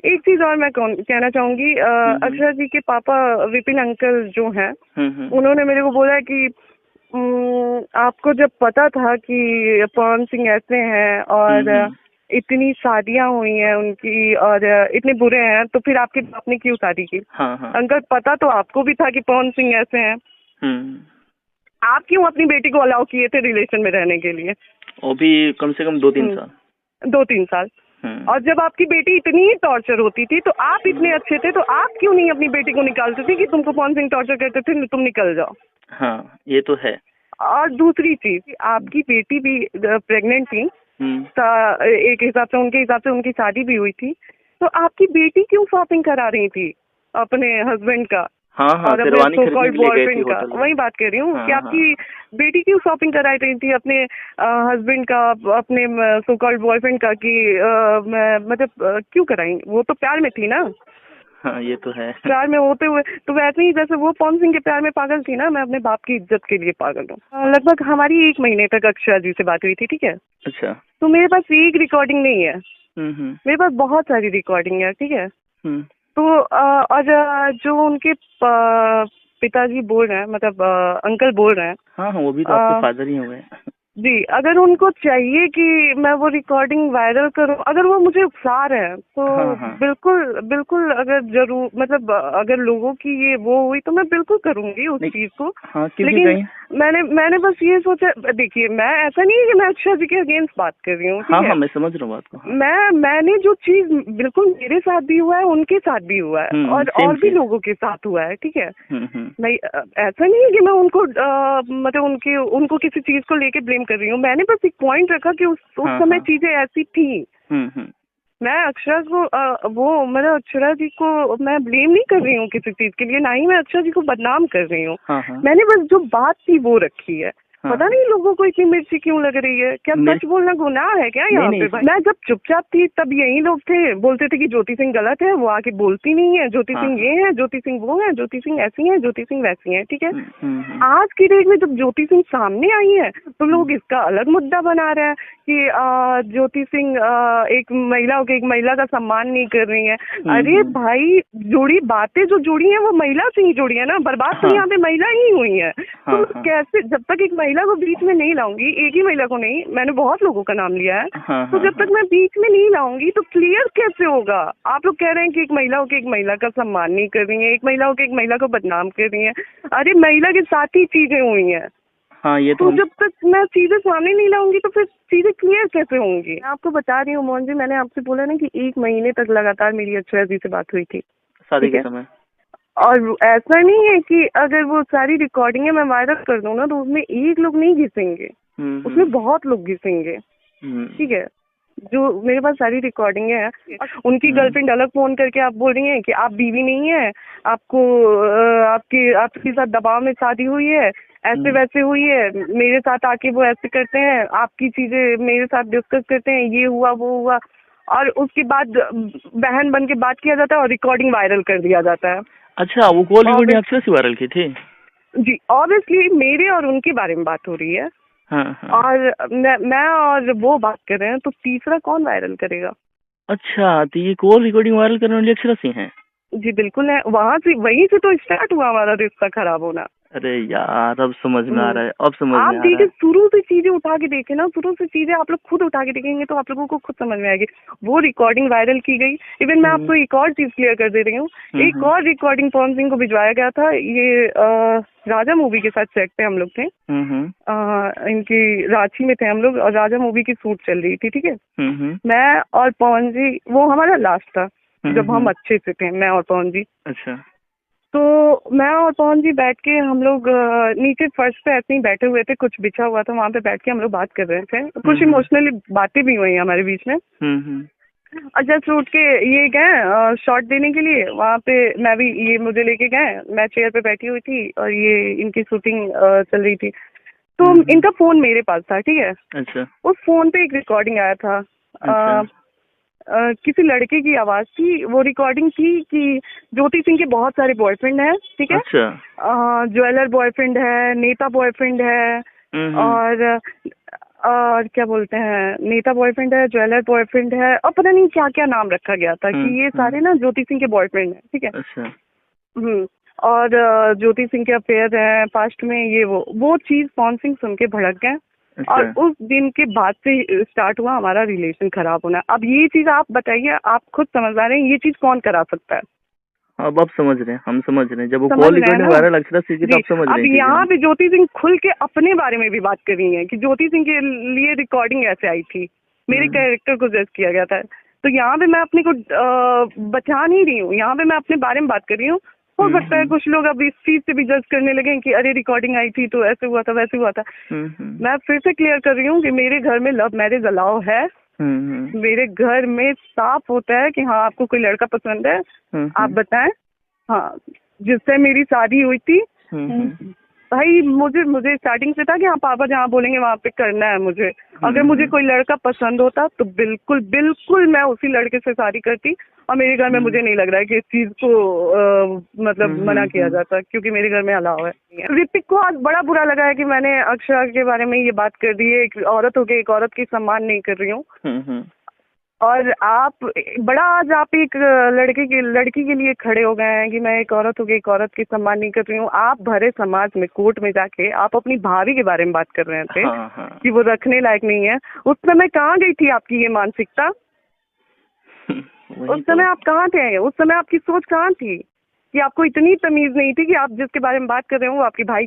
एक चीज और मैं कहना चाहूंगी, अक्षरा जी के पापा विपिन अंकल जो हैं, उन्होंने मेरे को बोला कि आपको जब पता था कि पवन सिंह ऐसे हैं और इतनी शादियां हुई हैं उनकी और इतने बुरे हैं, तो फिर आपके बाप ने क्यों शादी की? अंकल पता तो आपको भी था कि पवन सिंह ऐसे हैं, आप क्यों अपनी बेटी को अलाउ किए थे रिलेशन में रहने के लिए? वो भी कम से कम 2-3 साल। और जब आपकी बेटी इतनी ही टॉर्चर होती थी तो आप इतने अच्छे थे, तो आप क्यों नहीं अपनी बेटी को निकालते थे कि तुमको पवन सिंह टॉर्चर करते थे, तुम निकल जाओ? हाँ, ये तो है। और दूसरी चीज, आपकी बेटी भी प्रेग्नेंट थी, एक हिसाब से उनकी शादी भी हुई थी, तो आपकी बेटी क्यों शॉपिंग करा रही थी अपने हस्बैंड का? हाँ, और अपने सो कॉल्ड बॉयफ्रेंड का? वही बात कर रही हूँ कि आपकी बेटी क्यों शॉपिंग करा रही थी अपने हस्बैंड का, अपने सो कॉल्ड बॉयफ्रेंड का, कि मतलब क्यों कराई? वो तो प्यार में थी ना। हाँ, ये तो है। प्यार में होते हुए तो वैसे ही जैसे वो पवन सिंह के प्यार में पागल थी ना, मैं अपने बाप की इज्जत के लिए पागल हूँ। लगभग हमारी 1 महीने तक अक्षरा जी से बात हुई थी, ठीक है? अच्छा। तो मेरे पास एक रिकॉर्डिंग नहीं है, मेरे पास बहुत सारी रिकॉर्डिंग है, ठीक है? तो और जो उनके पिताजी बोल रहे हैं, मतलब अंकल बोल रहे हैं, हाँ, वो भी तो आपके फादर ही हुए। जी, अगर उनको चाहिए कि मैं वो रिकॉर्डिंग वायरल करूं, अगर वो मुझे उकसा रहे हैं तो बिल्कुल बिल्कुल, अगर जरूर मतलब अगर लोगों की ये वो हुई तो मैं बिल्कुल करूंगी उस चीज को। लेकिन मैंने बस ये सोचा, देखिए मैं ऐसा नहीं है कि मैं अक्षरा जी के अगेंस्ट बात कर रही हूँ, हाँ, मैं समझ रहा हूँ बात को। मैंने जो चीज बिल्कुल मेरे साथ भी हुआ है, उनके साथ भी हुआ है, और भी लोगों के साथ हुआ है, ठीक है? मैं ऐसा नहीं है कि मैं उनको मतलब उनको किसी चीज को लेके ब्लेम कर रही हूँ। मैंने बस एक पॉइंट रखा कि उस समय चीजें ऐसी थी। मैं अक्षरा को वो मतलब अक्षरा जी को मैं ब्लेम नहीं कर रही हूँ किसी चीज के लिए, ना ही मैं अक्षरा जी को बदनाम कर रही हूँ। मैंने बस जो बात थी वो रखी है। पता नहीं लोगों को इतनी मिर्ची क्यों लग रही है? क्या सच बोलना गुनाह है क्या यहाँ पे? मैं जब चुपचाप थी तब यही लोग थे, बोलते थे कि ज्योति सिंह गलत है, वो आके बोलती नहीं है, ज्योति सिंह ये है, ज्योति सिंह वो है, ज्योति सिंह ऐसी है, ज्योति सिंह वैसी है, ठीक है? आज की डेट में जब ज्योति सिंह सामने आई है तो लोग इसका अलग मुद्दा बना रहे हैं कि ज्योति सिंह एक महिला का सम्मान नहीं कर रही है। अरे भाई, जुड़ी बातें जो जुड़ी है वो महिला से ही जुड़ी है ना, बर्बाद तो यहाँ पे महिला ही हुई है। तो कैसे, जब तक एक महिला को बीच में नहीं लाऊंगी, एक ही महिला को नहीं, मैंने बहुत लोगों का नाम लिया है, तो जब तक मैं बीच में नहीं लाऊंगी तो क्लियर कैसे होगा? आप लोग कह रहे हैं कि एक महिला का सम्मान नहीं कर रही है, एक महिला को बदनाम कर रही है। अरे महिला के साथ ही चीजें हुई हैं। हाँ, ये तो जब तक मैं चीजें सामने नहीं लाऊंगी तो फिर चीजें क्लियर कैसे होंगी? मैं आपको बता रही हूँ मोहन जी, मैंने आपसे बोला ना कि 1 महीने तक लगातार मेरी अक्षरा जी से बात हुई थी शादी के समय। और ऐसा नहीं है कि अगर वो सारी रिकॉर्डिंगें मैं वायरल कर दूं ना तो उसमें एक लोग नहीं घिसेंगे, उसमें बहुत लोग घिसेंगे, ठीक है? जो मेरे पास सारी रिकॉर्डिंगें हैं। उनकी गर्लफ्रेंड अलग फोन करके आप बोल रही हैं कि आप बीवी नहीं है, आपको आपके साथ दबाव में शादी हुई है, ऐसे वैसे हुई है, मेरे साथ आके वो ऐसे करते हैं, आपकी चीजें मेरे साथ डिस्कस करते हैं, ये हुआ वो हुआ, और उसके बाद बहन बन के बात किया जाता है और रिकॉर्डिंग वायरल कर दिया जाता है। अच्छा, वो कॉल रिकॉर्डिंग अक्षरा से वायरल की थी? जी, ऑब्वियसली मेरे और उनके बारे में बात हो रही है। और मैं और वो बात कर रहे हैं, तो तीसरा कौन वायरल करेगा? अच्छा, तो ये कॉल रिकॉर्डिंग वायरल करने वाली अक्षरा सिंह है? जी बिल्कुल है, वहीं से तो स्टार्ट हुआ हमारा रिश्ता खराब होना। अरे यार, अब समझ में आ रहा है, अब समझ में आ रहा है। आप देखिए, शुरू से चीजें उठा के देखे ना, शुरू से चीजें आप लोग खुद उठा के देखेंगे तो आप लोगों को खुद समझ में आएगी। वो रिकॉर्डिंग वायरल की गई। इवन मैं आपको एक और चीज क्लियर कर दे रही हूँ, एक और रिकॉर्डिंग पवन सिंह को भिजवाया गया था। ये राजा मूवी के साथ सेट पे हम लोग थे, इनकी रांची में थे हम लोग, और राजा मूवी की शूट चल रही थी, ठीक है? मैं और पवन जी, वो हमारा लास्ट था जब हम अच्छे से थे, मैं और पवन जी। अच्छा। तो मैं और पवन जी बैठ के, हम लोग नीचे फर्श पे ऐसे ही बैठे हुए थे, कुछ बिछा हुआ था, वहाँ पे बैठ के हम लोग बात कर रहे थे, कुछ इमोशनली बातें भी हुई हमारे बीच में। और जस्ट उठ के ये गए शॉट देने के लिए, वहाँ पे मैं भी, ये मुझे लेके गए, मैं चेयर पे बैठी हुई थी और ये इनकी शूटिंग चल रही थी, तो इनका फोन मेरे पास था, ठीक है? अच्छा। उस फोन पे एक रिकॉर्डिंग आया था। किसी लड़के की आवाज थी, वो रिकॉर्डिंग थी कि ज्योति सिंह के बहुत सारे बॉयफ्रेंड हैं, ठीक है? अच्छा। ज्वेलर बॉयफ्रेंड है, नेता बॉयफ्रेंड है, और और क्या बोलते हैं, नेता बॉयफ्रेंड है, ज्वेलर बॉयफ्रेंड है, और पता नहीं क्या क्या नाम रखा गया था कि ये सारे ना ज्योति सिंह के बॉयफ्रेंड है, ठीक है। अच्छा। और ज्योति सिंह के अफेयर है पास्ट में, ये वो चीज पवन सिंह सुन के भड़क गए। अच्छा। और उस दिन के बाद से स्टार्ट हुआ हमारा रिलेशन खराब होना। अब ये चीज आप बताइए, आप खुद समझ रहे हैं ये चीज कौन करा सकता है? अब समझ रहे हैं, हम समझ रहे हैं। जब वो call recording viral Akshara Singh की, तब समझ रहे हैं। अब यहाँ पे ज्योति सिंह खुल के अपने बारे में भी बात कर रही है कि ज्योति सिंह के लिए रिकॉर्डिंग ऐसे आई थी, मेरे कैरेक्टर को जज किया गया था। तो यहाँ पे मैं अपने को बचा नहीं रही हूँ, यहाँ पे मैं अपने बारे में बात कर रही हूँ। हो सकता है कुछ लोग अब इस चीज से भी जज करने लगे कि अरे रिकॉर्डिंग आई थी तो ऐसे हुआ था वैसे हुआ था। मैं फिर से क्लियर कर रही हूँ कि मेरे घर में लव मैरिज अलाउ है। मेरे घर में साफ होता है कि हाँ आपको कोई लड़का पसंद है, आप बताएं। हाँ, जिससे मेरी शादी हुई थी, भाई मुझे स्टार्टिंग से था कि हाँ पापा जहाँ बोलेंगे वहाँ पे करना है मुझे। अगर मुझे कोई लड़का पसंद होता तो बिल्कुल बिल्कुल मैं उसी लड़के से शादी करती। और मेरे घर में मुझे नहीं लग रहा है कि इस चीज को मतलब मना किया जाता, क्योंकि मेरे घर में अलाउ है। ऋतिक को आज बड़ा बुरा लगा है कि मैंने अक्षरा के बारे में ये बात कर दी है। एक औरत होकर एक औरत की सम्मान नहीं कर रही हूँ। और आप आज आप एक लड़की के लिए खड़े हो गए हैं कि मैं एक औरत होकर एक औरत की सम्मान नहीं कर रही हूँ। आप भरे समाज में कोर्ट में जाके आप अपनी भाभी के बारे में बात कर रहे थे कि वो रखने लायक नहीं है। उस समय कहाँ गई थी आपकी ये मानसिकता? उस समय आप कहाँ थे? उस समय आपकी सोच कहाँ थी कि आपको इतनी तमीज नहीं थी कि आप जिसके बारे में बात कर रहे हो वो आपकी भाई